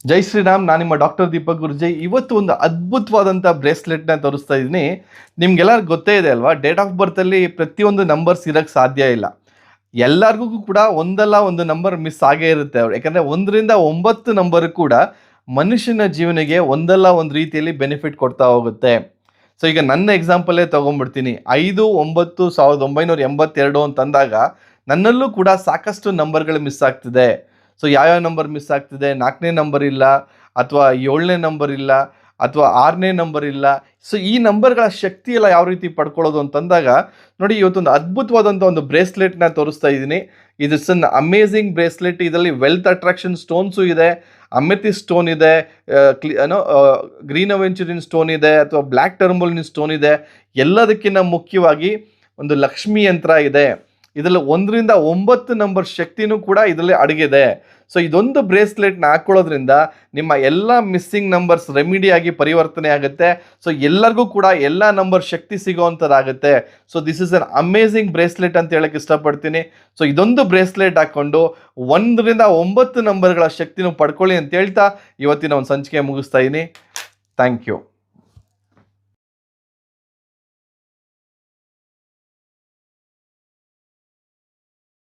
ಜೈ ಶ್ರೀರಾಮ್. ನಾನು ನಿಮ್ಮ ಡಾಕ್ಟರ್ ದೀಪಕ್ ಗುರುಜಿ. ಇವತ್ತು ಒಂದು ಅದ್ಭುತವಾದಂಥ ಬ್ರೇಸ್ಲೆಟ್ನ ತೋರಿಸ್ತಾ ಇದ್ದೀನಿ. ನಿಮ್ಗೆಲ್ಲ ಗೊತ್ತೇ ಇದೆ ಅಲ್ವಾ, ಡೇಟ್ ಆಫ್ ಬರ್ತಲ್ಲಿ ಪ್ರತಿಯೊಂದು ನಂಬರ್ಸ್ ಇರೋಕ್ಕೆ ಸಾಧ್ಯ ಇಲ್ಲ. ಎಲ್ಲರಿಗೂ ಕೂಡ ಒಂದಲ್ಲ ಒಂದು ನಂಬರ್ ಮಿಸ್ ಆಗೇ ಇರುತ್ತೆ ಅವ್ರು, ಯಾಕಂದರೆ 1ರಿಂದ 9 ನಂಬರ್ ಕೂಡ ಮನುಷ್ಯನ ಜೀವನಿಗೆ ಒಂದಲ್ಲ ಒಂದು ರೀತಿಯಲ್ಲಿ ಬೆನಿಫಿಟ್ ಕೊಡ್ತಾ ಹೋಗುತ್ತೆ. ಸೊ ಈಗ ನನ್ನ ಎಕ್ಸಾಂಪಲೇ ತೊಗೊಂಡ್ಬಿಡ್ತೀನಿ. 5-9-1982 ಅಂತಂದಾಗ ನನ್ನಲ್ಲೂ ಕೂಡ ಸಾಕಷ್ಟು ನಂಬರ್ಗಳು ಮಿಸ್ ಆಗ್ತಿದೆ. ಸೊ ಯಾವ್ಯಾವ ನಂಬರ್ ಮಿಸ್ ಆಗ್ತಿದೆ? 4ನೇ ನಂಬರ್ ಇಲ್ಲ, ಅಥವಾ 7ನೇ ನಂಬರ್ ಇಲ್ಲ, ಅಥವಾ 6ನೇ ನಂಬರ್ ಇಲ್ಲ. ಸೊ ಈ ನಂಬರ್ಗಳ ಶಕ್ತಿ ಎಲ್ಲ ಯಾವ ರೀತಿ ಪಡ್ಕೊಳ್ಳೋದು ಅಂತಂದಾಗ ನೋಡಿ, ಇವತ್ತೊಂದು ಅದ್ಭುತವಾದಂಥ ಒಂದು ಬ್ರೇಸ್ಲೆಟ್ನ ತೋರಿಸ್ತಾ ಇದ್ದೀನಿ. ಇದು ಸನ್ ಅಮೇಝಿಂಗ್ ಬ್ರೇಸ್ಲೆಟ್. ಇದರಲ್ಲಿ ವೆಲ್ತ್ ಅಟ್ರಾಕ್ಷನ್ ಸ್ಟೋನ್ಸು ಇದೆ, ಅಮೆಥಿಸ್ಟ್ ಸ್ಟೋನ್ ಇದೆ, ಗ್ರೀನ್ ಅವೆಂಚುರಿನ್ ಸ್ಟೋನ್ ಇದೆ, ಅಥವಾ ಬ್ಲ್ಯಾಕ್ ಟರ್ಮೋಲಿನ್ ಸ್ಟೋನ್ ಇದೆ. ಎಲ್ಲದಕ್ಕಿಂತ ಮುಖ್ಯವಾಗಿ ಒಂದು ಲಕ್ಷ್ಮಿ ಯಂತ್ರ ಇದೆ. ಇದರಲ್ಲಿ 1ರಿಂದ 9 ನಂಬರ್ ಶಕ್ತಿನೂ ಕೂಡ ಇದರಲ್ಲಿ ಅಡಗಿದೆ. ಸೊ ಇದೊಂದು ಬ್ರೇಸ್ಲೆಟ್ನ ಹಾಕೊಳ್ಳೋದ್ರಿಂದ ನಿಮ್ಮ ಎಲ್ಲ ಮಿಸ್ಸಿಂಗ್ ನಂಬರ್ಸ್ ರೆಮಿಡಿ ಆಗಿ ಪರಿವರ್ತನೆ ಆಗುತ್ತೆ. ಸೊ ಎಲ್ಲರಿಗೂ ಕೂಡ ಎಲ್ಲ ನಂಬರ್ ಶಕ್ತಿ ಸಿಗೋವಂಥದ್ದಾಗುತ್ತೆ. So this is an amazing bracelet ಅಂತ ಹೇಳಕ್ಕೆ ಇಷ್ಟಪಡ್ತೀನಿ. ಸೊ ಇದೊಂದು ಬ್ರೇಸ್ಲೆಟ್ ಹಾಕ್ಕೊಂಡು 1ರಿಂದ 9 ನಂಬರ್ಗಳ ಶಕ್ತಿನೂ ಪಡ್ಕೊಳ್ಳಿ ಅಂತ ಹೇಳ್ತಾ ಇವತ್ತಿನ ಒಂದು ಸಂಚಿಕೆ ಮುಗಿಸ್ತಾ ಇದ್ದೀನಿ. Thank you.